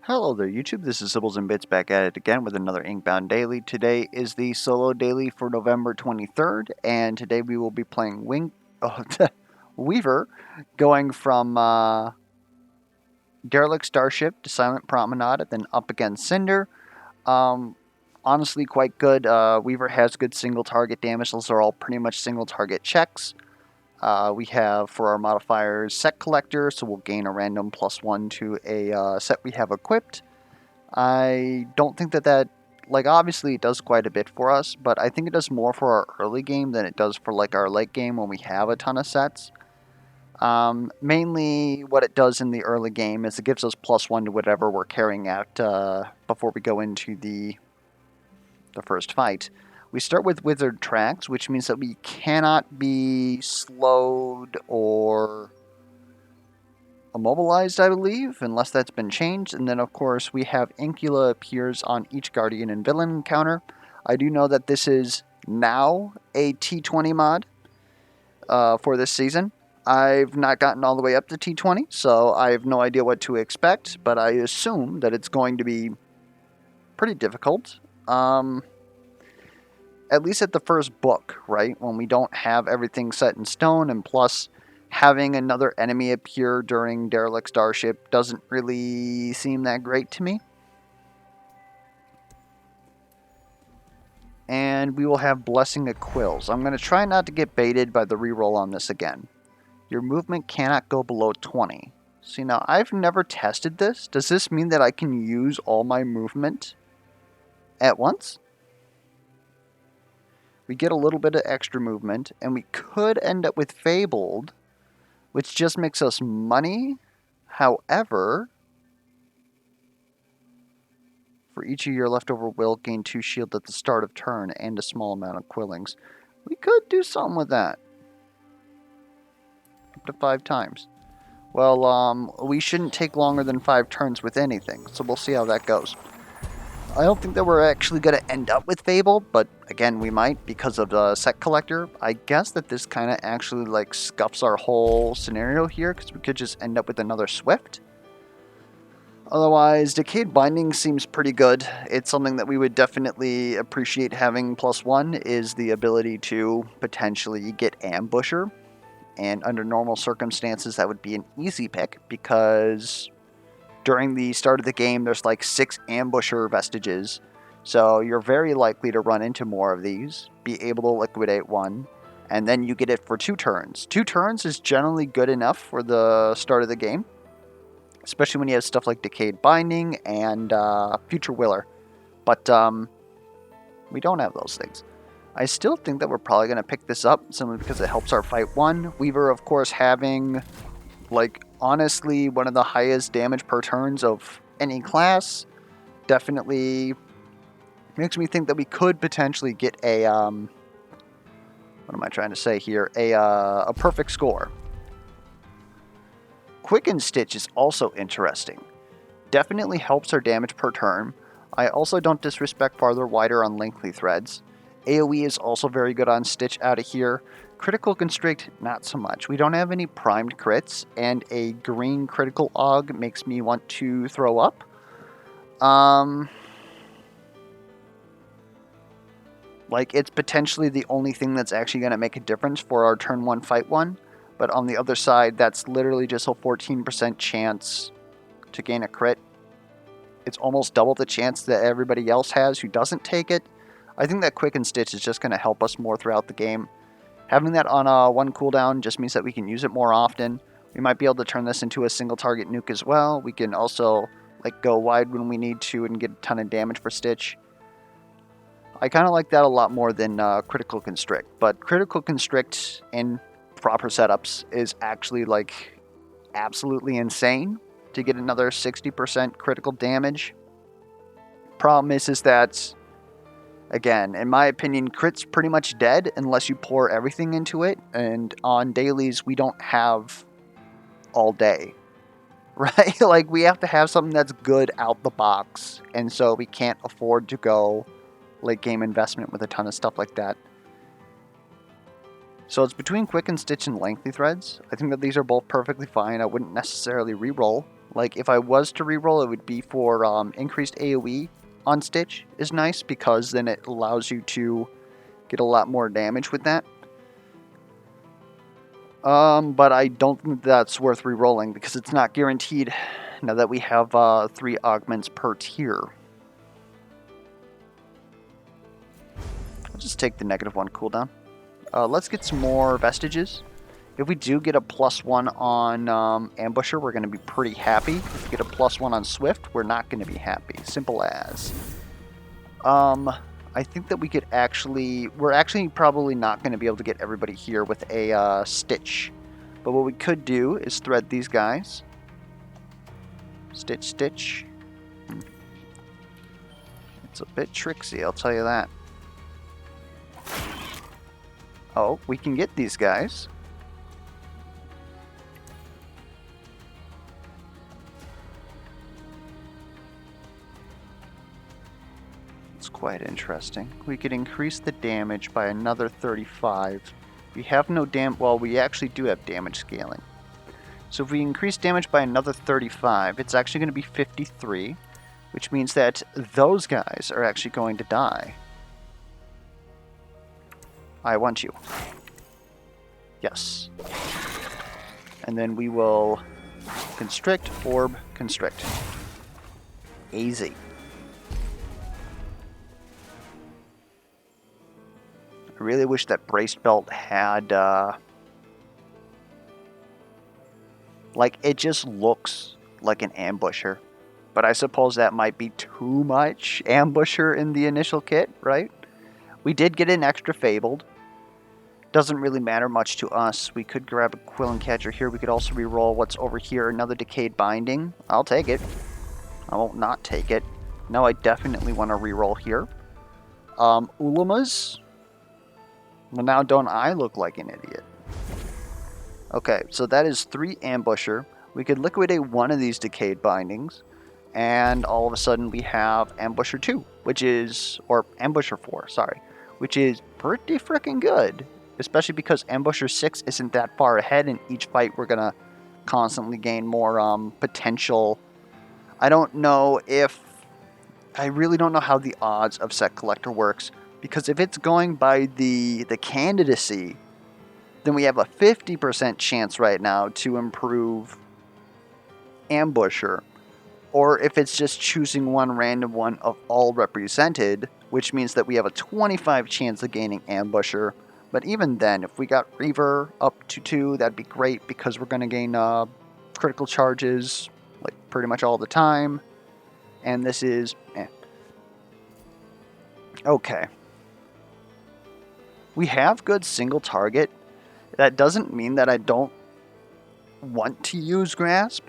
Hello there YouTube, this is Sibbles and Bits back at it again with another Inkbound Daily. Today is the solo daily for November 23rd, and today we will be playing Weaver, going from Derelict Starship to Silent Promenade, then up against Cinder. Um, Honestly quite good. Weaver has good single target damage, those are all pretty much single target checks. We have for our modifiers Set Collector, so we'll gain a random +1 to a set we have equipped. I don't think that like, obviously it does quite a bit for us, but I think it does more for our early game than it does for like our late game when we have a ton of sets. Mainly what it does in the early game is it gives us +1 to whatever we're carrying out before we go into the first fight. We start with Withered Tracks, which means that we cannot be slowed or immobilized, I believe, unless that's been changed. And then, of course, we have Incula appears on each Guardian and Villain encounter. I do know that this is now a T20 mod for this season. I've not gotten all the way up to T20, so I have no idea what to expect, but I assume that it's going to be pretty difficult. At least at the first book, right? When we don't have everything set in stone, and plus having another enemy appear during Derelict Starship doesn't really seem that great to me. And we will have Blessing of Quills. I'm going to try not to get baited by the reroll on this again. Your movement cannot go below 20. See, now I've never tested this. Does this mean that I can use all my movement at once? We get a little bit of extra movement, and we could end up with Fabled, which just makes us money. However, for each of your leftover will, gain 2 shield at the start of turn and a small amount of quillings. We could do something with that. Up to 5 times. Well, we shouldn't take longer than 5 turns with anything, so we'll see how that goes. I don't think that we're actually going to end up with Fable, but again, we might because of the Set Collector. I guess that this kind of actually like scuffs our whole scenario here, because we could just end up with another Swift. Otherwise, Decayed Binding seems pretty good. It's something that we would definitely appreciate having +1, is the ability to potentially get Ambusher. And under normal circumstances, that would be an easy pick, because during the start of the game, there's like 6 Ambusher vestiges. So you're very likely to run into more of these, be able to liquidate one, and then you get it for 2 turns. 2 turns is generally good enough for the start of the game, especially when you have stuff like Decayed Binding and Future Willer. But we don't have those things. I still think that we're probably going to pick this up simply because it helps our fight 1. Weaver, of course, having, like, honestly, one of the highest damage per turns of any class, definitely makes me think that we could potentially get a, what am I trying to say here? A perfect score. Quicken Stitch is also interesting. Definitely helps our damage per turn. I also don't disrespect farther wider on lengthy threads. AoE is also very good on Stitch out of here. Critical Constrict, not so much. We don't have any primed crits, and a green critical AUG makes me want to throw up. Like, it's potentially the only thing that's actually going to make a difference for our turn 1 fight 1. But on the other side, that's literally just a 14% chance to gain a crit. It's almost double the chance that everybody else has who doesn't take it. I think that Quicken Stitch is just going to help us more throughout the game. Having that on a 1 cooldown just means that we can use it more often. We might be able to turn this into a single target nuke as well. We can also like go wide when we need to and get a ton of damage for Stitch. I kind of like that a lot more than Critical Constrict. But Critical Constrict in proper setups is actually like absolutely insane to get another 60% critical damage. Problem is that, again, in my opinion, crit's pretty much dead unless you pour everything into it, and on dailies we don't have all day, right? Like, we have to have something that's good out the box, and so we can't afford to go late game investment with a ton of stuff like that. So it's between Quicken Stitch and Lengthy Threads. I think that these are both perfectly fine. I wouldn't necessarily re-roll Like, if I was to reroll, it would be for increased AoE on Stitch is nice, because then it allows you to get a lot more damage with that. But I don't think that's worth rerolling, because it's not guaranteed now that we have 3 augments per tier. I'll just take the -1 cooldown. Let's get some more vestiges. If we do get a +1 on Ambusher, we're going to be pretty happy. If we get a +1 on Swift, we're not going to be happy. Simple as. I think that we could actually... We're actually probably not going to be able to get everybody here with a Stitch. But what we could do is thread these guys. Stitch, stitch. It's a bit tricksy, I'll tell you that. Oh, we can get these guys. It's quite interesting. We could increase the damage by another 35. We have no well, we actually do have damage scaling. So if we increase damage by another 35, it's actually going to be 53, which means that those guys are actually going to die. I want you. Yes. And then we will constrict, orb, constrict. Easy. I really wish that braced belt had, like, it just looks like an ambusher. But I suppose that might be too much ambusher in the initial kit, right? We did get an extra fabled. Doesn't really matter much to us. We could grab a quill and catcher here. We could also reroll what's over here. Another decayed binding. I'll take it. I won't not take it. No, I definitely want to reroll here. Ulamas. Well, now don't I look like an idiot? Okay, so that is 3 ambusher. We could liquidate one of these decayed bindings, and all of a sudden we have ambusher 2, which is, or ambusher 4, sorry, which is pretty freaking good. Especially because ambusher 6 isn't that far ahead. In each fight we're gonna constantly gain more potential. I don't know if... I really don't know how the odds of set collector works, because if it's going by the candidacy, then we have a 50% chance right now to improve ambusher. Or if it's just choosing one random one of all represented, which means that we have a 25 chance of gaining ambusher. But even then, if we got Reaver up to 2, that'd be great, because we're going to gain critical charges like pretty much all the time. And this is... Okay. We have good single target. That doesn't mean that I don't want to use Grasp.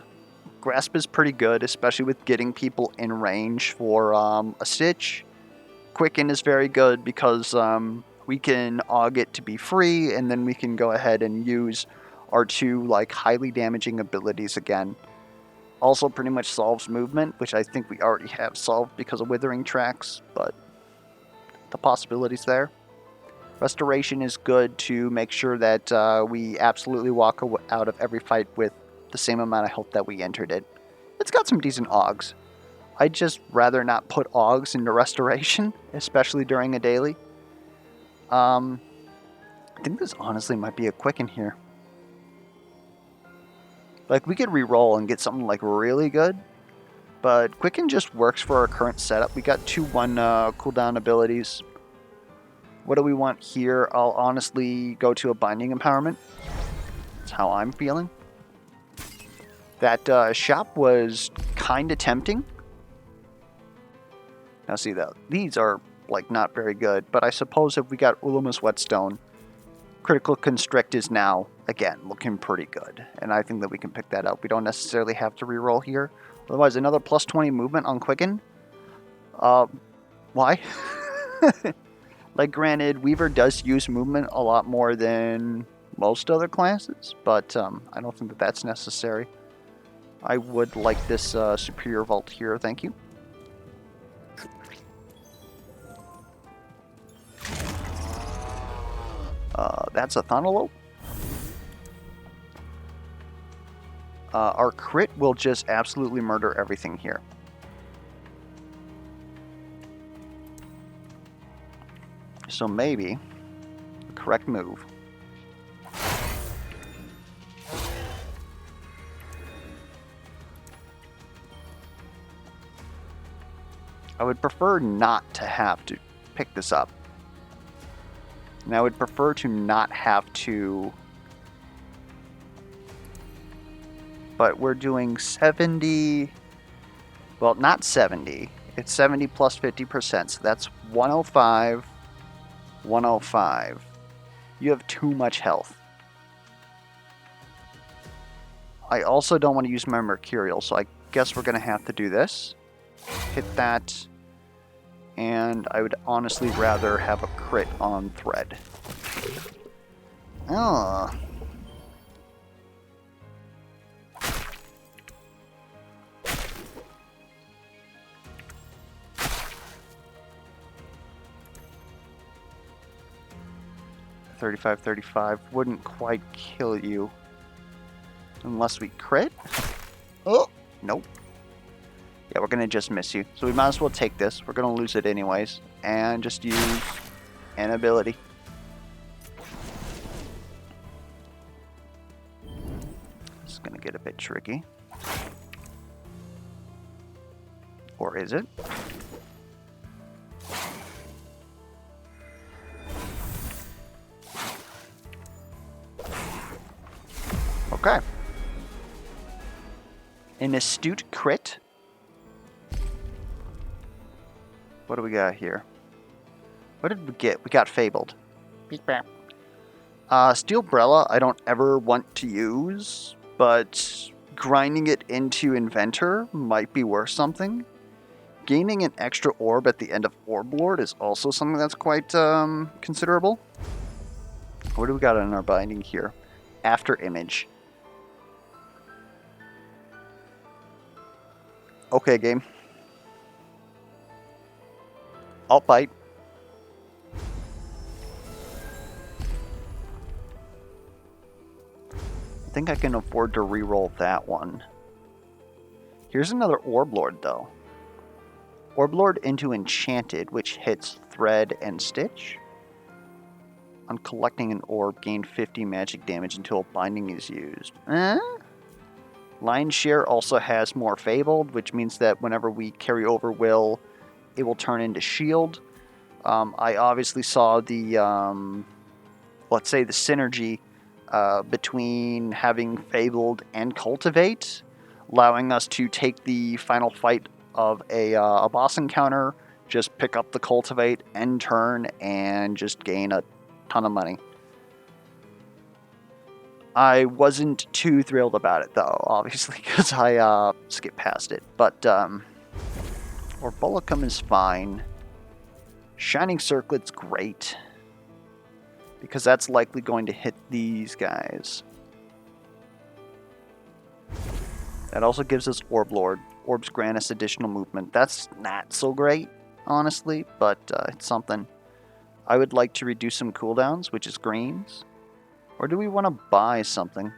Grasp is pretty good, especially with getting people in range for a Stitch. Quicken is very good because... we can aug it to be free, and then we can go ahead and use our 2 like highly damaging abilities again. Also pretty much solves movement, which I think we already have solved because of Withering Tracks, but the possibility's there. Restoration is good to make sure that we absolutely walk out of every fight with the same amount of health that we entered it. It's got some decent augs. I'd just rather not put augs into Restoration, especially during a daily. I think this honestly might be a quicken here. Like, we could reroll and get something like really good, but quicken just works for our current setup. We got 2 1 cooldown abilities. What do we want here? I'll honestly go to a binding empowerment. That's how I'm feeling. That shop was kind of tempting. Now see that these are like not very good, but I suppose if we got Ulamas Whetstone, Critical Constrict is now, again, looking pretty good. And I think that we can pick that up. We don't necessarily have to reroll here. Otherwise, another plus 20 movement on Quicken. Why? Like, granted, Weaver does use movement a lot more than most other classes, but I don't think that that's necessary. I would like this Superior Vault here, thank you. That's a Thonalope. our crit will just absolutely murder everything here. So maybe the correct move I would prefer not to have to pick this up. And I would prefer to not have to... But we're doing 70... Well, not 70. It's 70 plus 50%, so that's 105, 105. You have too much health. I also don't want to use my Mercurial, so I guess we're going to have to do this. Hit that. And I would honestly rather have a crit on Thread. Oh. $35 wouldn't quite kill you unless we crit. Oh, nope. Yeah, we're gonna just miss you. So we might as well take this. We're gonna lose it anyways, and just use an ability. This is gonna get a bit tricky. Or is it? Okay. An astute crit. What do we got here? What did we get? We got Fabled. Steel Brella I don't ever want to use, but grinding it into Inventor might be worth something. Gaining an extra orb at the end of Orb Lord is also something that's quite considerable. What do we got in our binding here? After Image. Okay, game. Alt bite. I think I can afford to reroll that one. Here's another Orb Lord, though. Orb Lord into Enchanted, which hits Thread and Stitch. On collecting an orb, gain 50 magic damage until a binding is used. Lion's Share also has more Fabled, which means that whenever we carry over Will, it will turn into Shield. I obviously saw the, let's say, the synergy between having Fabled and Cultivate, allowing us to take the final fight of a boss encounter, just pick up the Cultivate, end turn, and just gain a ton of money. I wasn't too thrilled about it, though, obviously, because I skipped past it. But Orbolicum is fine. Shining Circlet's great, because that's likely going to hit these guys. That also gives us Orb Lord. Orbs grant us additional movement. That's not so great, honestly, but it's something. I would like to reduce some cooldowns, which is greens. Or do we want to buy something?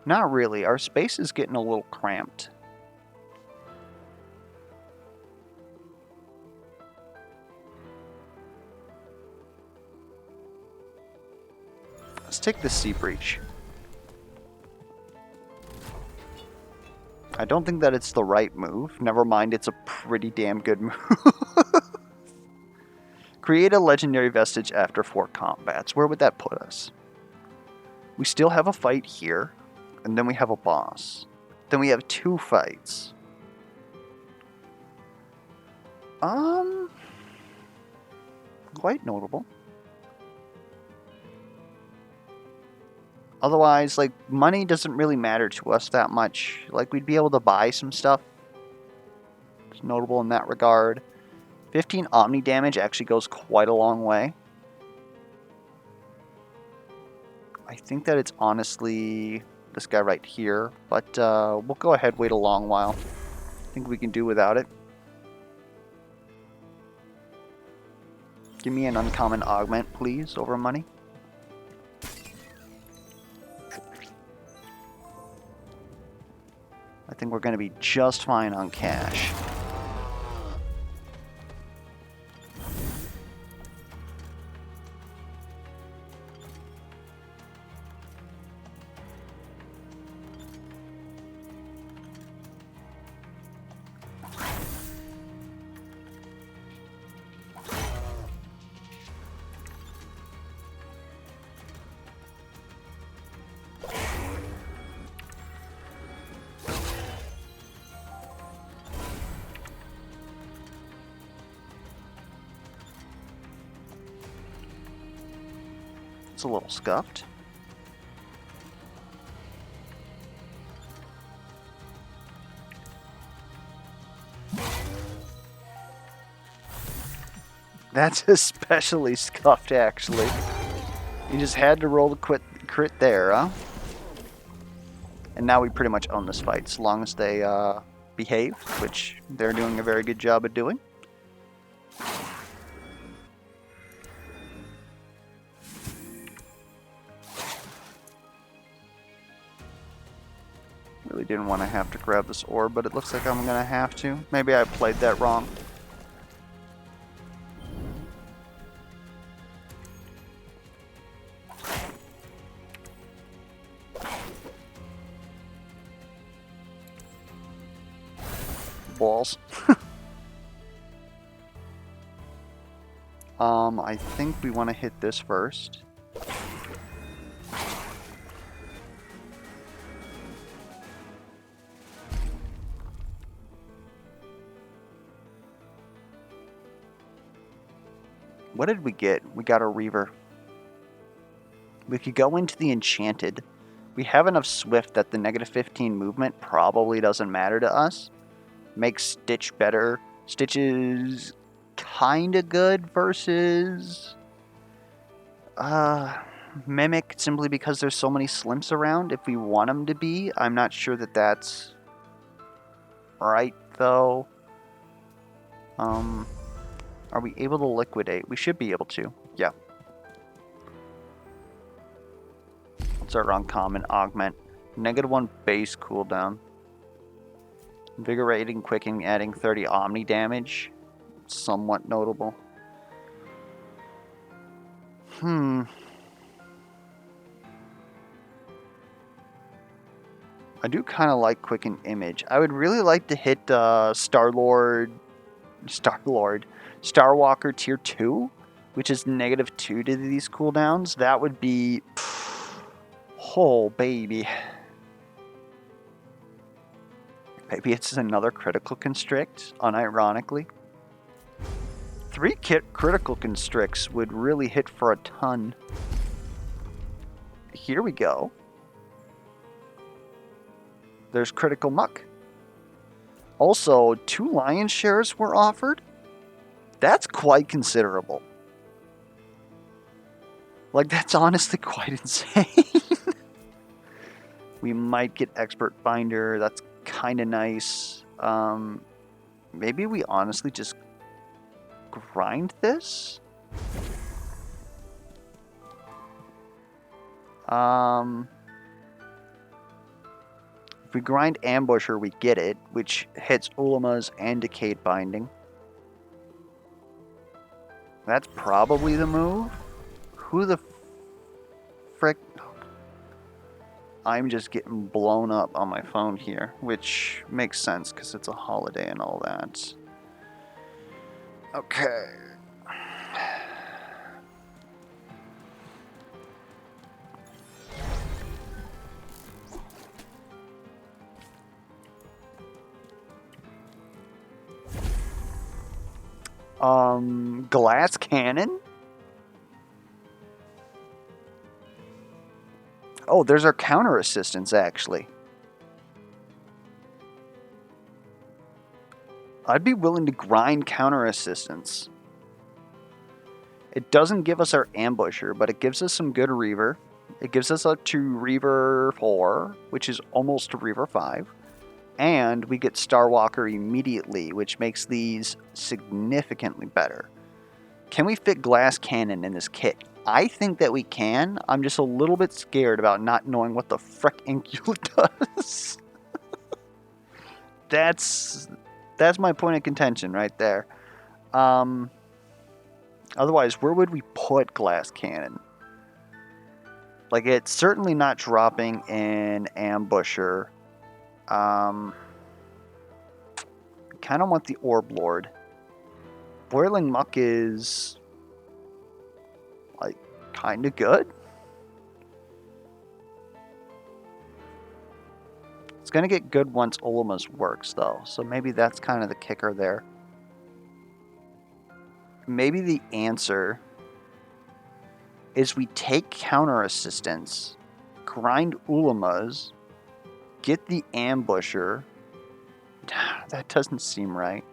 Not really. Our space is getting a little cramped. Let's take the Sea Breach. I don't think that it's the right move. Never mind, it's a pretty damn good move. Create a legendary vestige after 4 combats. Where would that put us? We still have a fight here, and then we have a boss. Then we have 2 fights. Quite notable. Otherwise, like, money doesn't really matter to us that much. Like, we'd be able to buy some stuff. It's notable in that regard. 15 Omni damage actually goes quite a long way. I think that it's honestly this guy right here, but we'll go ahead, wait a long while. I think we can do without it. Give me an uncommon augment, please, over money. think we're going to be just fine on cash. It's a little scuffed. That's especially scuffed, actually. You just had to roll the crit there, huh? And now we pretty much own this fight, as long as they behave, which they're doing a very good job of doing. Really didn't want to have to grab this orb, but it looks like I'm going to have to. Maybe I played that wrong. Balls. I think we want to hit this first. What did we get? We got a Reaver. We could go into the Enchanted. We have enough Swift that the -15 movement probably doesn't matter to us. Makes Stitch better. Stitch is kinda good versus Mimic, simply because there's so many Slimps around. If we want them to be, I'm not sure that that's right, though. Are we able to liquidate? We should be able to. Yeah. What's our uncommon? Augment. -1 base cooldown. Invigorating, quickening, adding 30 Omni damage. Somewhat notable. I do kind of like Quicken Image. I would really like to hit Starwalker Tier 2, which is -2 to these cooldowns. That would be... oh, baby. Maybe it's another critical constrict, unironically. 3 critical constricts would really hit for a ton. Here we go. There's critical muck. Also, 2 lion shares were offered. That's quite considerable. Like, that's honestly quite insane. We might get Expert Finder. That's kind of nice. Maybe we honestly just grind this? If we grind Ambusher, we get it, which hits Ulama's and Decayed Binding. That's probably the move. Who the frick? I'm just getting blown up on my phone here, which makes sense because it's a holiday and all that. Okay. Glass Cannon? Oh, there's our counter assistance, actually. I'd be willing to grind counter assistance. It doesn't give us our Ambusher, but it gives us some good Reaver. It gives us up to Reaver 4, which is almost to Reaver 5. And we get Starwalker immediately, which makes these significantly better. Can we fit Glass Cannon in this kit? I think that we can. I'm just a little bit scared about not knowing what the frick Incule does. That's my point of contention right there. Otherwise, where would we put Glass Cannon? Like, it's certainly not dropping in Ambusher. Kind of want the Orb Lord. Boiling Muck is, like, kind of good. It's going to get good once Olima's works, though. So maybe that's kind of the kicker there. Maybe the answer is we take counter assistance, grind Ulimas, get the Ambusher. That doesn't seem right.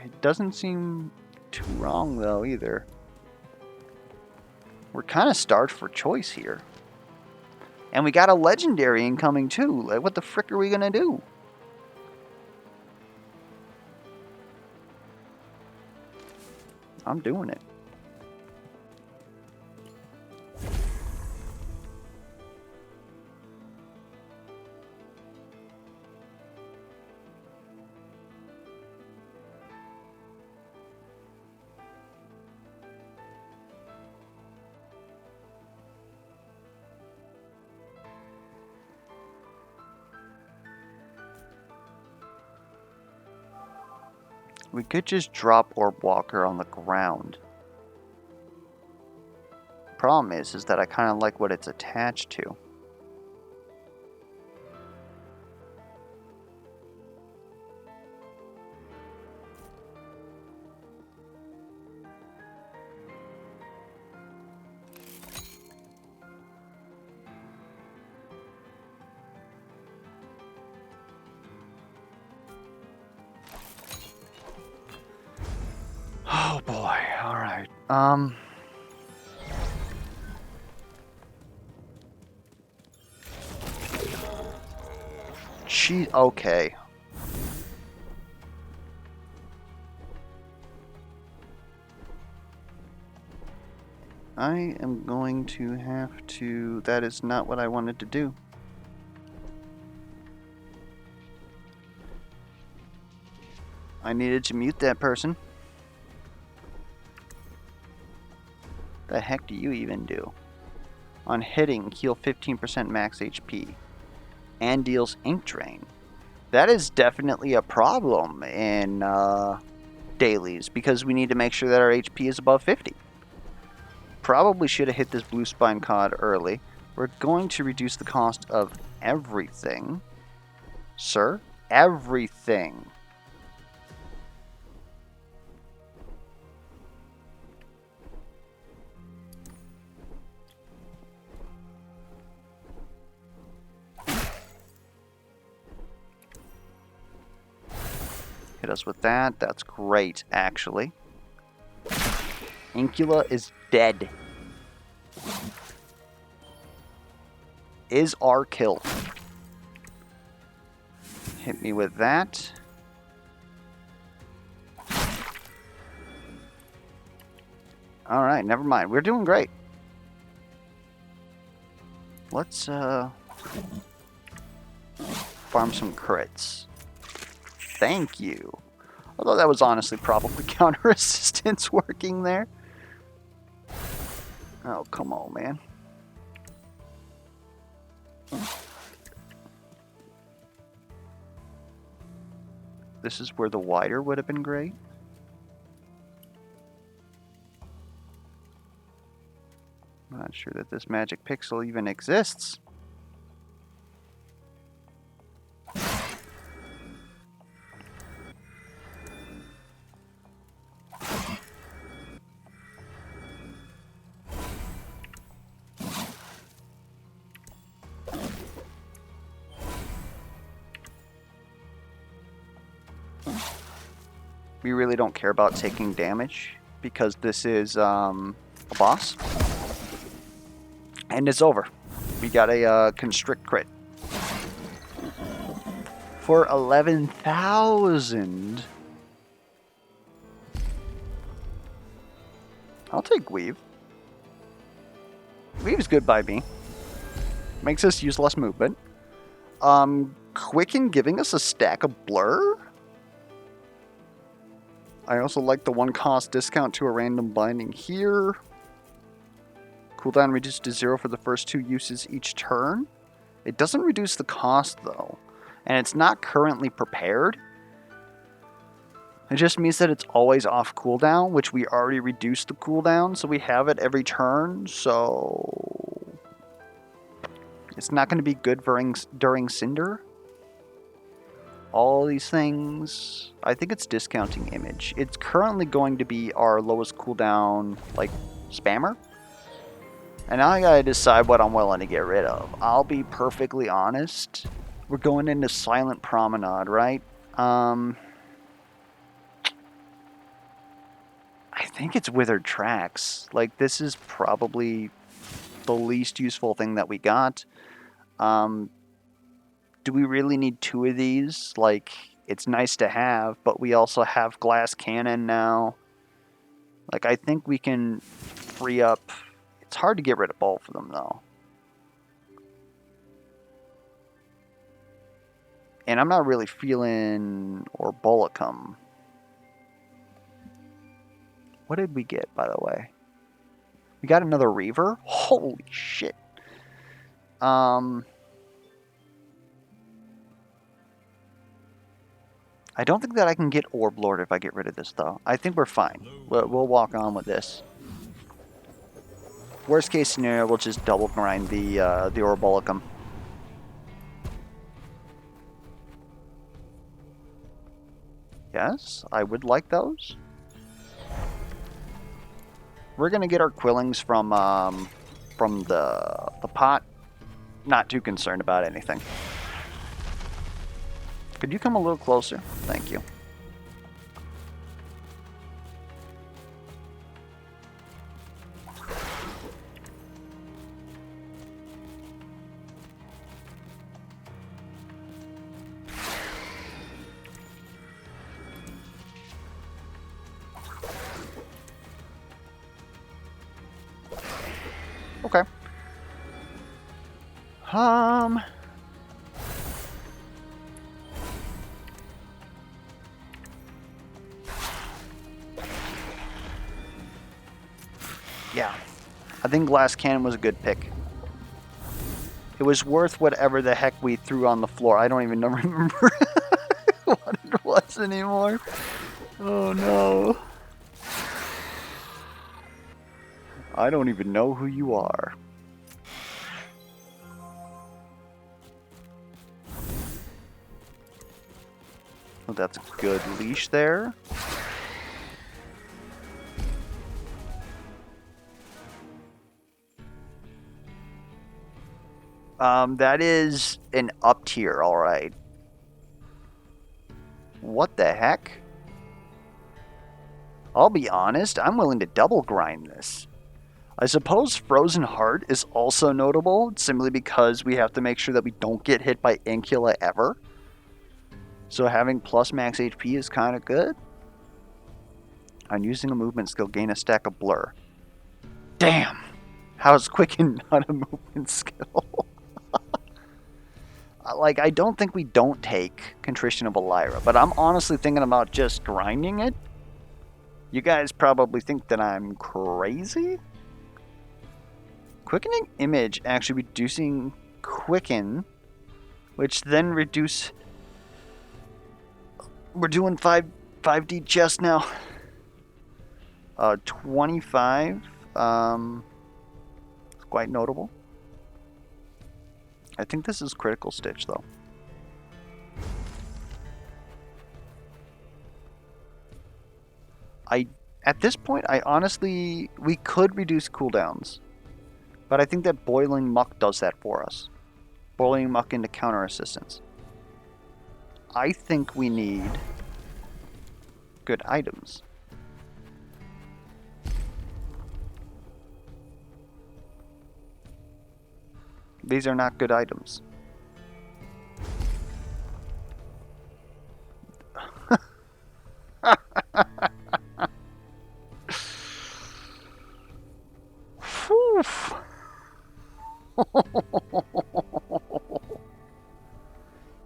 It doesn't seem too wrong, though, either. We're kind of starved for choice here. And we got a legendary incoming, too. Like, what the frick are we going to do? I'm doing it. We could just drop Orb Walker on the ground. Problem is that I kind of like what it's attached to. Oh boy, alright. Okay. I am going to have to... That is not what I wanted to do. I needed to mute that person. The heck do you even do? On hitting, heal 15% max HP. And deals ink drain. That is definitely a problem in dailies, because we need to make sure that our HP is above 50. Probably should have hit this blue spine cod early. We're going to reduce the cost of everything. Sir? Everything. Hit us with that. That's great, actually. Inkula is dead. Is our kill. Hit me with that. Alright, never mind. We're doing great. Let's farm some crits. Thank you. Although that was honestly probably counter assistance working there. Oh, come on, man. This is where the wider would have been great. I'm not sure that this magic pixel even exists. We really don't care about taking damage because this is a boss. And it's over. We got a constrict crit. For 11,000. I'll take Weave. Leave's good by me. Makes us use less movement. Quicken giving us a stack of blur. I also like the 1 cost discount to a random binding here. Cooldown reduced to 0 for the first 2 uses each turn. It doesn't reduce the cost though. And it's not currently prepared. It just means that it's always off cooldown, which we already reduced the cooldown, so we have it every turn, so it's not going to be good during Cinder. All these things, I think it's discounting image. It's currently going to be our lowest cooldown, like, spammer. And now I gotta decide what I'm willing to get rid of. I'll be perfectly honest. We're going into Silent Promenade, right? I think it's Withered Tracks. Like, this is probably the least useful thing that we got. Do we really need 2 of these? Like, it's nice to have, but we also have Glass Cannon now. Like, I think we can free up... It's hard to get rid of both of them, though. And I'm not really feeling Orbolicum. What did we get, by the way? We got another Reaver? Holy shit. I don't think that I can get Orb Lord if I get rid of this, though. I think we're fine. We'll walk on with this. Worst case scenario, we'll just double grind the Orbolicum. Yes, I would like those. We're gonna get our Quillings from the pot. Not too concerned about anything. Could you come a little closer? Thank you. Okay. Yeah. I think Glass Cannon was a good pick. It was worth whatever the heck we threw on the floor. I don't even remember what it was anymore. Oh no. I don't even know who you are. Oh, that's a good leash there. That is an up tier, alright. What the heck? I'll be honest, I'm willing to double grind this. I suppose Frozen Heart is also notable, simply because we have to make sure that we don't get hit by Inkula ever. So having plus max HP is kind of good. On using a movement skill, gain a stack of blur. Damn! How's Quicken not a movement skill? Like, I don't think we don't take Contrition of Elira, but I'm honestly thinking about just grinding it. You guys probably think that I'm crazy? Quickening Image actually reducing Quicken, which then reduce... We're doing 5D chest now. 25. It's quite notable. I think this is Critical Stitch, though. At this point, I honestly... We could reduce cooldowns. But I think that Boiling Muck does that for us. Boiling Muck into counter assistance. I think we need good items. These are not good items.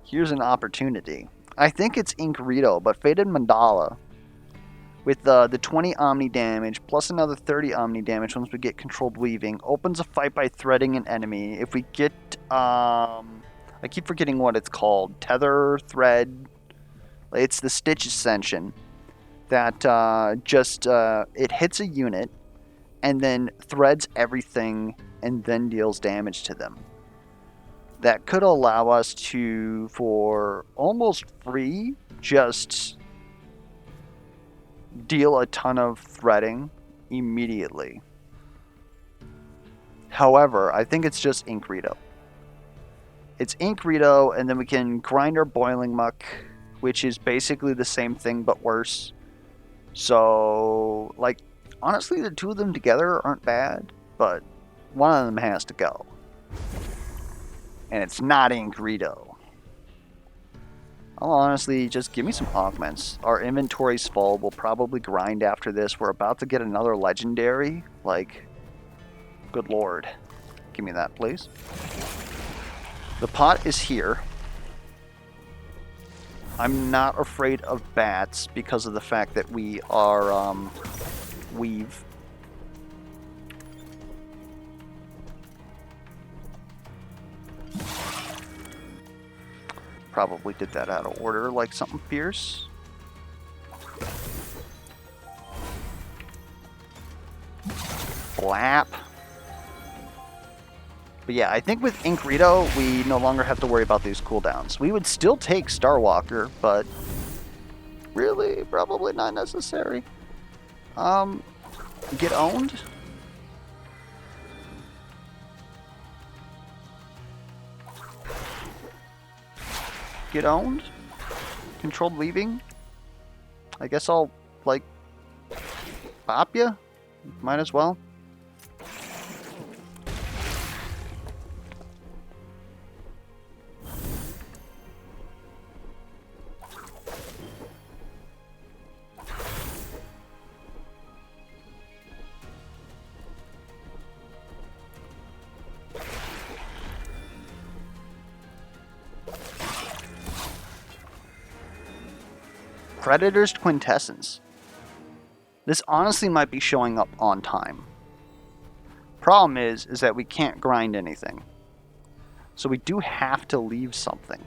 Here's an opportunity. I think it's Inkrito, but Faded Mandala with the 20 Omni damage plus another 30 Omni damage once we get Controlled Weaving opens a fight by threading an enemy. If we get, I keep forgetting what it's called, Tether, Thread, it's the Stitch Ascension that it hits a unit and then threads everything and then deals damage to them. That could allow us to, for almost free, just deal a ton of threading immediately. However, I think it's just Inkrito. It's Inkrito, and then we can grind our Boiling Muck, which is basically the same thing but worse. So, like, honestly, the two of them together aren't bad, but one of them has to go. And it's not Inkrito. I'll honestly just give me some augments. Our inventory's full. We'll probably grind after this. We're about to get another legendary. Like, good lord. Give me that, please. The pot is here. I'm not afraid of bats because of the fact that we are weave. Probably did that out of order like something fierce. Blap. But yeah, I think with Inkrito, we no longer have to worry about these cooldowns. We would still take Starwalker, but really, probably not necessary. Get owned? Get owned? Controlled Weaving? I guess I'll, like, bop ya? Might as well. Predator's Quintessence. This honestly might be showing up on time. Problem is that we can't grind anything. So we do have to leave something.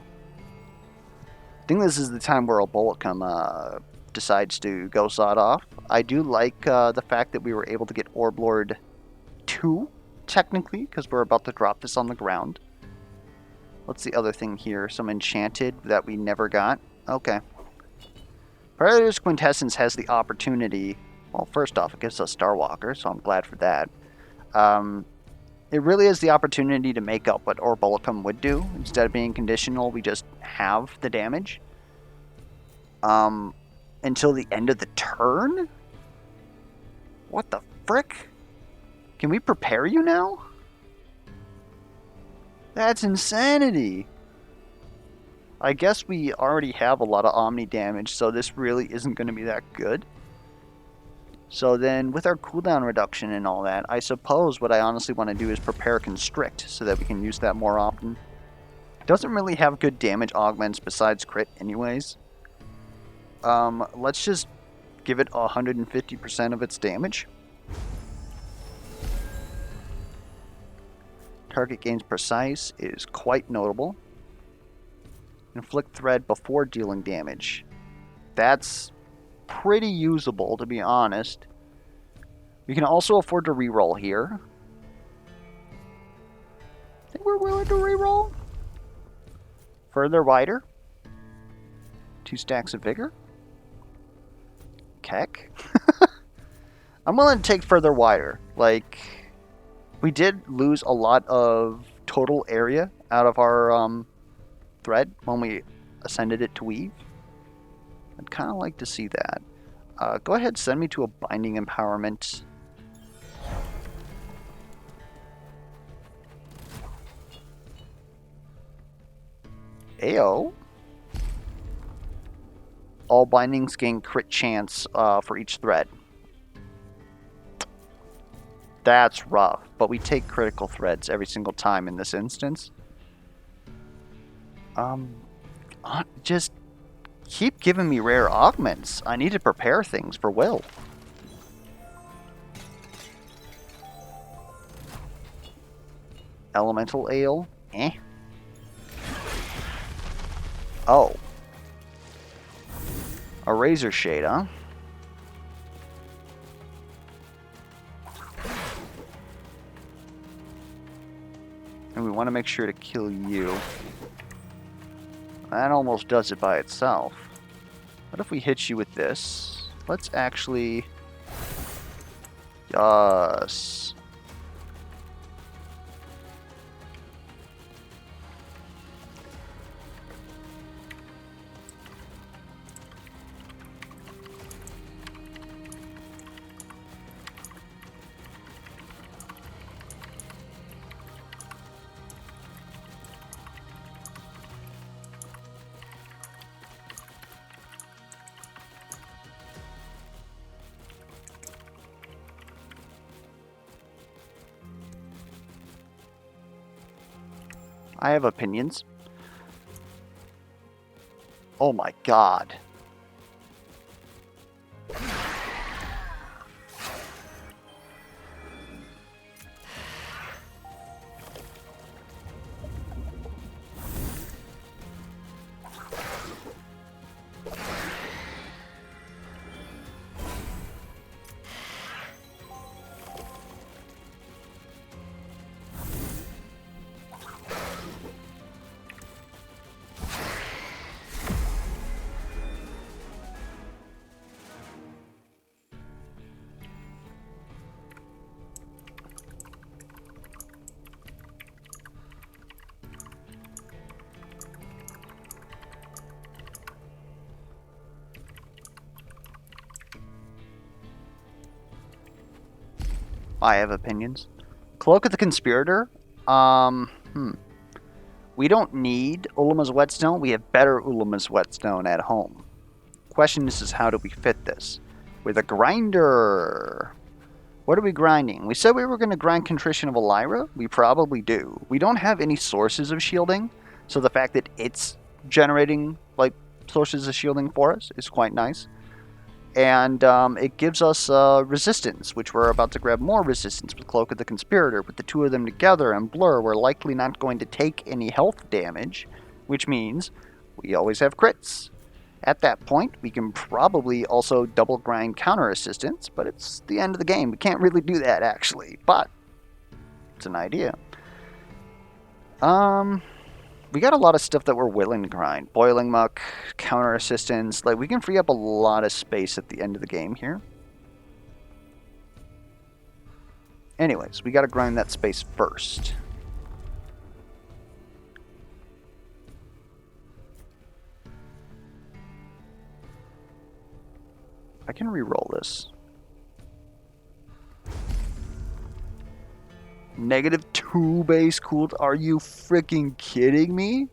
I think this is the time where a Bulletcom decides to go sawed off. I do like the fact that we were able to get Orblord 2, technically, because we're about to drop this on the ground. What's the other thing here? Some Enchanted that we never got? Okay. Predator's Quintessence has the opportunity, well, first off, it gives us Starwalker, so I'm glad for that. It really is the opportunity to make up what Orbolicum would do. Instead of being conditional, we just have the damage. Until the end of the turn? What the frick? Can we prepare you now? That's insanity! I guess we already have a lot of Omni damage, so this really isn't going to be that good. So then, with our cooldown reduction and all that, I suppose what I honestly want to do is prepare Constrict, so that we can use that more often. It doesn't really have good damage augments besides crit anyways. Let's just give it 150% of its damage. Target gains precise is quite notable. Inflict thread before dealing damage. That's pretty usable, to be honest. We can also afford to reroll here. I think we're willing to reroll. Further wider. 2 stacks of vigor. Keck. I'm willing to take further wider. Like, we did lose a lot of total area out of our thread when we ascended it to weave. I'd kind of like to see that. Go ahead, send me to a binding empowerment. Ayo. All bindings gain crit chance for each thread. That's rough, but we take critical threads every single time in this instance. Just keep giving me rare augments. I need to prepare things for Will. Elemental ale? Eh. Oh. A razor shade, huh? And we want to make sure to kill you. That almost does it by itself. What if we hit you with this? Let's actually... Yes. I have opinions. Oh my god. I have opinions. Cloak of the Conspirator? We don't need Ulama's Whetstone. We have better Ulama's Whetstone at home. Question is how do we fit this? With a grinder. What are we grinding? We said we were going to grind Contrition of Elira. We probably do. We don't have any sources of shielding, so the fact that it's generating like sources of shielding for us is quite nice. And it gives us resistance, which we're about to grab more resistance with Cloak of the Conspirator. With the two of them together and Blur, we're likely not going to take any health damage, which means we always have crits. At that point, we can probably also double grind counter assistance, but it's the end of the game. We can't really do that, actually, but it's an idea. We got a lot of stuff that we're willing to grind. Boiling Muck, counter assistance. Like, we can free up a lot of space at the end of the game here. Anyways, we got to grind that space first. I can re-roll this. -2 base cooled. Are you freaking kidding me?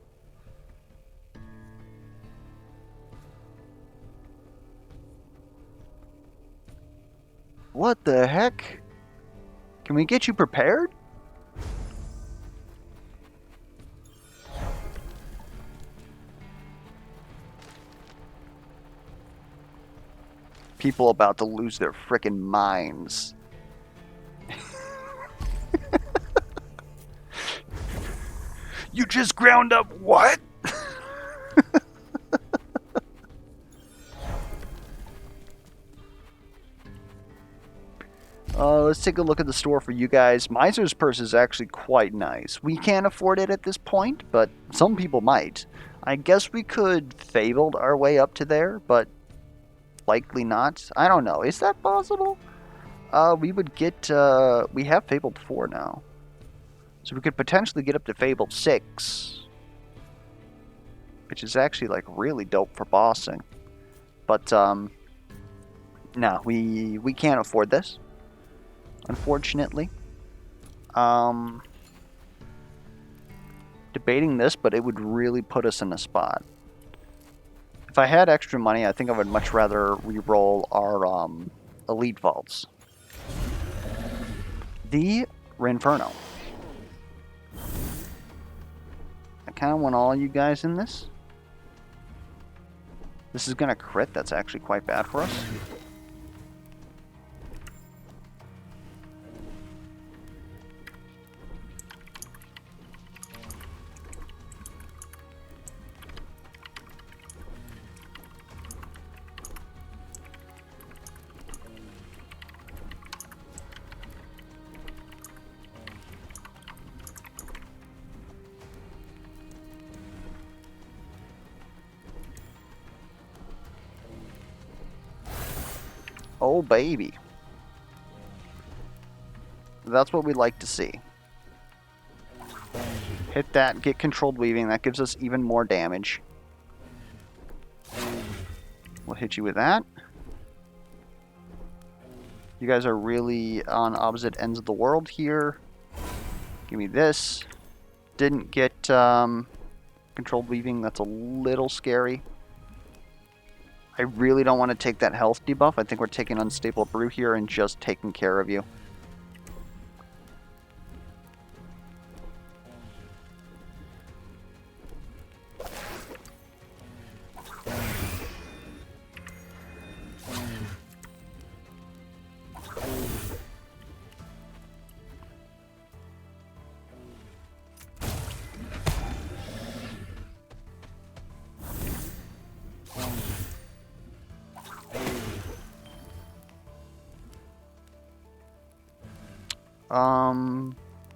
What the heck? Can we get you prepared? People about to lose their frickin' minds. You just ground up what? Let's take a look at the store for you guys. Miser's Purse is actually quite nice. We can't afford it at this point, but some people might. I guess we could Fabled our way up to there, but likely not. I don't know. Is that possible? We would get... we have Fabled 4 now. So we could potentially get up to Fabled 6. Which is actually, like, really dope for bossing. But, no, we can't afford this. Unfortunately. Debating this, but it would really put us in a spot. If I had extra money, I think I would much rather re-roll our, Elite Vaults. the Rinferno. I kind of want all you guys in this. This is going to crit. That's actually quite bad for us. Oh, baby. That's what we like to see. Hit that, get controlled weaving. That gives us even more damage. We'll hit you with that. You guys are really on opposite ends of the world here. Give me this. Didn't get controlled weaving. That's a little scary. I really don't want to take that health debuff. I think we're taking Unstable Brew here and just taking care of you.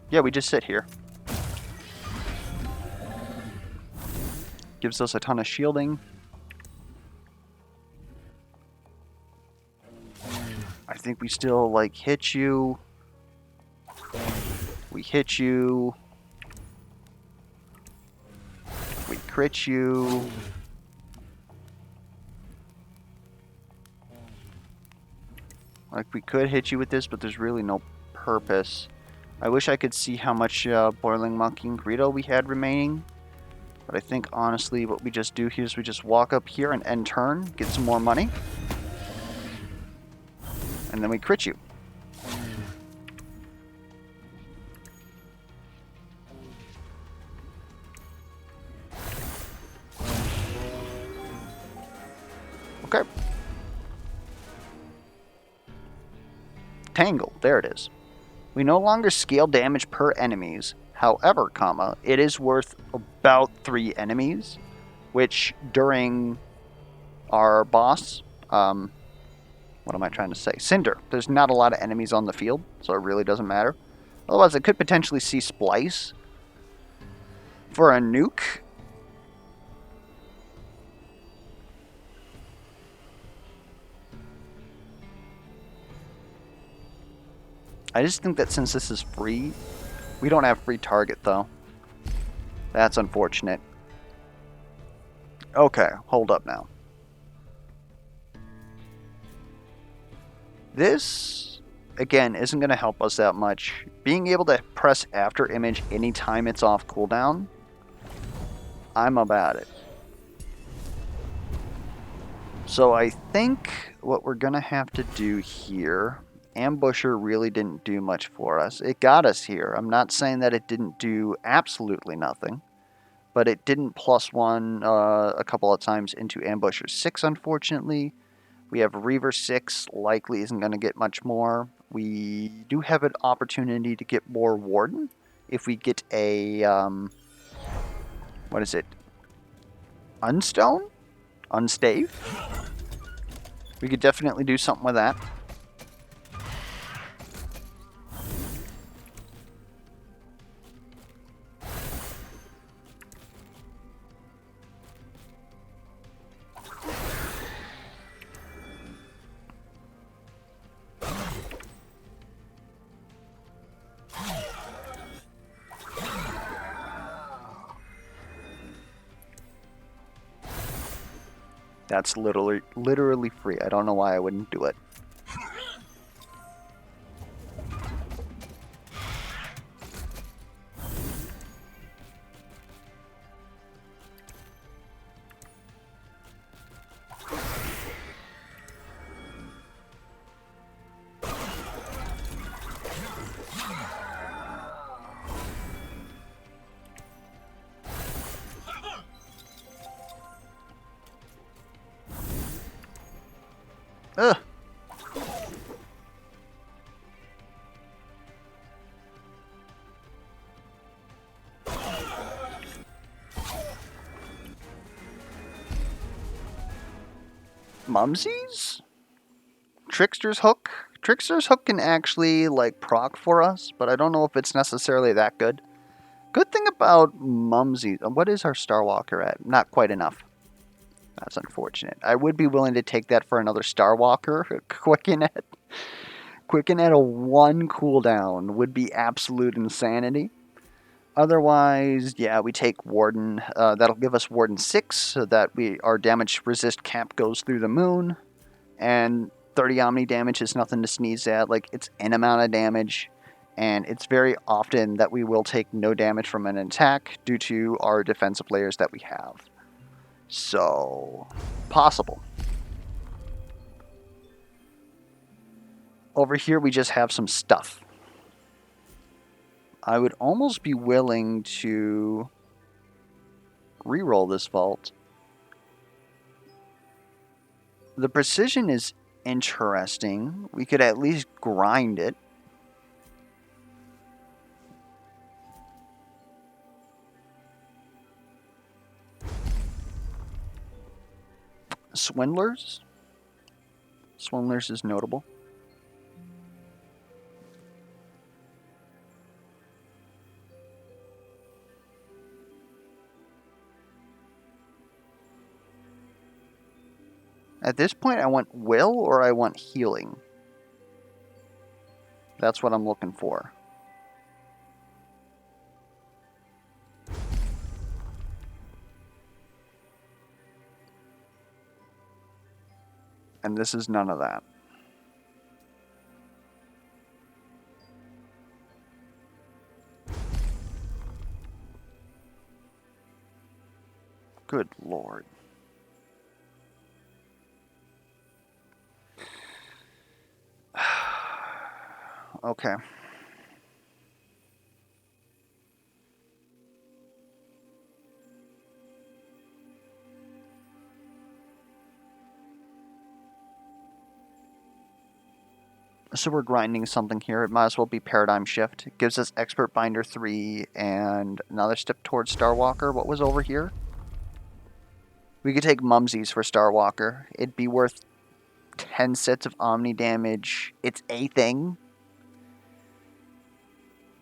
Yeah, we just sit here. Gives us a ton of shielding. I think we still, like, hit you. We hit you. We crit you. Like, we could hit you with this, but there's really no purpose. I wish I could see how much Boiling Monkey and Greedo we had remaining. But I think, honestly, what we just do here is we just walk up here and end turn, get some more money. And then we crit you. Okay. Tangle, there it is. We no longer scale damage per enemies. However, it is worth about 3 enemies, which during our boss, what am I trying to say? Cinder. There's not a lot of enemies on the field, so it really doesn't matter. Otherwise, I could potentially see Splice for a nuke. I just think that since this is free, we don't have free target, though. That's unfortunate. Okay, hold up now. This, again, isn't going to help us that much. Being able to press after image anytime it's off cooldown, I'm about it. So I think what we're going to have to do here... Ambusher really didn't do much for us. It got us here. I'm not saying that it didn't do absolutely nothing, but it didn't +1 a couple of times into Ambusher 6, unfortunately. We have Reaver 6, likely isn't going to get much more. We do have an opportunity to get more Warden if we get a, what is it? Unstone? Unstave? We could definitely do something with that. That's literally free. I don't know why I wouldn't do it. Mumsies? Trickster's Hook? Trickster's Hook can actually, like, proc for us, but I don't know if it's necessarily that good. Good thing about Mumsies... What is our Starwalker at? Not quite enough. That's unfortunate. I would be willing to take that for another Starwalker. Quicken at a 1 cooldown would be absolute insanity. Otherwise, yeah, we take Warden. That'll give us Warden 6, so that our damage resist cap goes through the moon. And 30 Omni damage is nothing to sneeze at. Like, it's an amount of damage. And it's very often that we will take no damage from an attack due to our defensive layers that we have. So, possible. Over here, we just have some stuff. I would almost be willing to reroll this vault. The precision is interesting. We could at least grind it. Swindlers? Swindlers is notable. At this point, I want will or I want healing. That's what I'm looking for. And this is none of that. Good Lord. Okay. So we're grinding something here. It might as well be Paradigm Shift. It gives us Expert Binder 3 and another step towards Starwalker. What was over here? We could take Mumsies for Starwalker. It'd be worth 10 sets of Omni damage. It's a thing.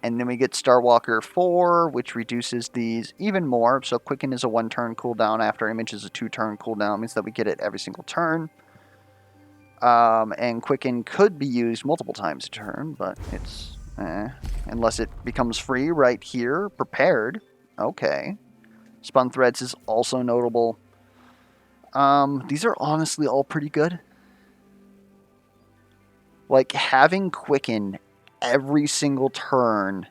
And then we get Starwalker 4, which reduces these even more. So Quicken is a 1-turn cooldown. After Image is a 2-turn cooldown. It means that we get it every single turn. And Quicken could be used multiple times a turn, but it's... unless it becomes free right here. Prepared. Okay. Spun Threads is also notable. These are honestly all pretty good. Like, having Quicken every single turn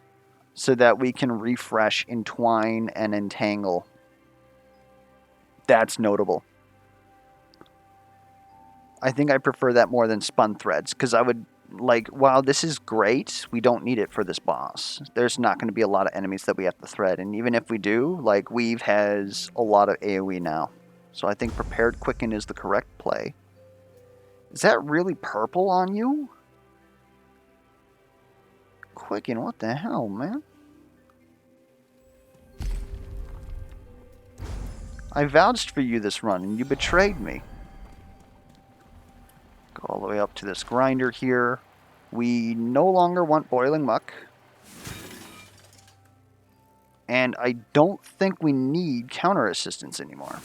so that we can refresh, entwine, and entangle. That's notable. I think I prefer that more than Spun Threads, because I would, like, while this is great, we don't need it for this boss. There's not going to be a lot of enemies that we have to thread, and even if we do, like, Weave has a lot of AoE now. So I think Prepared Quicken is the correct play. Is that really purple on you? Quicken, what the hell, man? I vouched for you this run, and you betrayed me. Go all the way up to this grinder here. We no longer want Boiling Muck. And I don't think we need counter assistance anymore.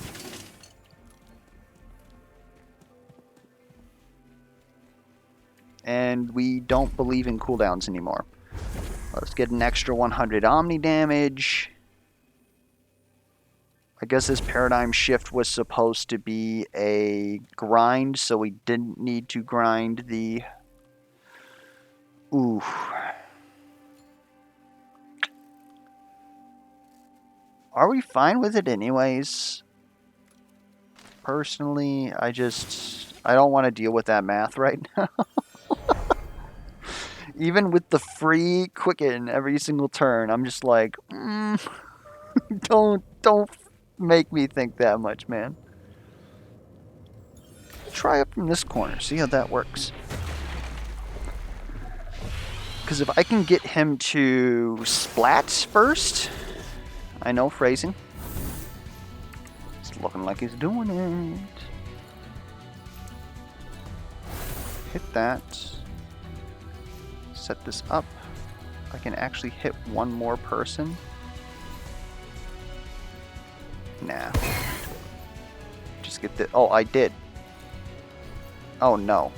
And we don't believe in cooldowns anymore. Let's get an extra 100 Omni damage. I guess this Paradigm Shift was supposed to be a grind, so we didn't need to grind the... Ooh. Are we fine with it anyways? Personally, I don't want to deal with that math right now. Even with the free Quicken every single turn, I'm just like, don't make me think that much, man. Try it from this corner, see how that works. Because if I can get him to splat first, I know phrasing. It's looking like he's doing it. hit that. Set this up. I can actually hit one more person. Nah. Just get the... Oh, I did. Oh, no.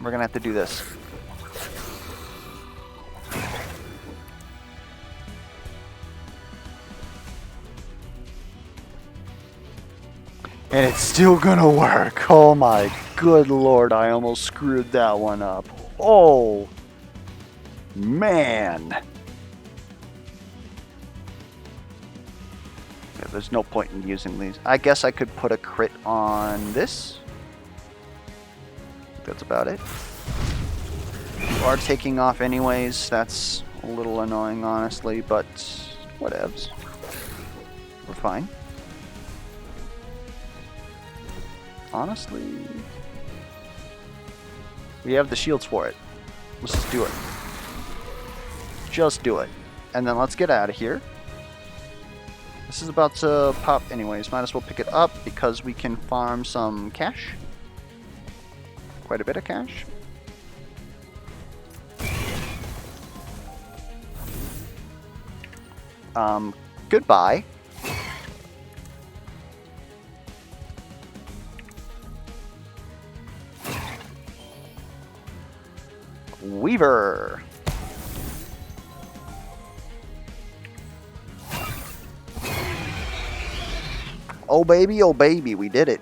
We're gonna have to do this. And it's still gonna work. Oh my good lord, I almost screwed that one up. Oh, man. Yeah, there's no point in using these. I guess I could put a crit on this. That's about it. You are taking off anyways. That's a little annoying, honestly, but whatevs. We're fine. Honestly, we have the shields for it. Let's just do it. Just do it. And then let's get out of here. This is about to pop anyways. Might as well pick it up because we can farm some cash. Quite a bit of cash. Goodbye. Weaver. Oh baby, we did it.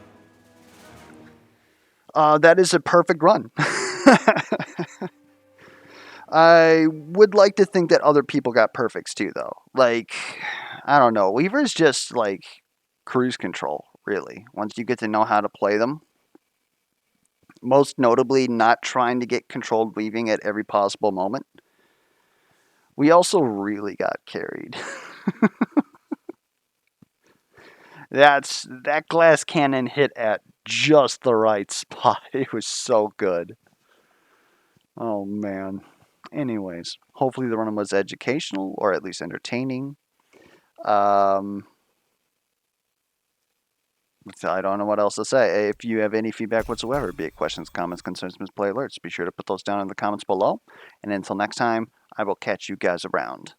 That is a perfect run. I would like to think that other people got perfects too, though. Like, I don't know. Weaver's just like cruise control, really, once you get to know how to play them. Most notably, not trying to get controlled weaving at every possible moment. We also really got carried. That glass cannon hit at just the right spot. It was so good. Oh man. Anyways, hopefully the run was educational or at least entertaining. I don't know what else to say. If you have any feedback whatsoever, be it questions, comments, concerns, misplay alerts, be sure to put those down in the comments below. And until next time, I will catch you guys around.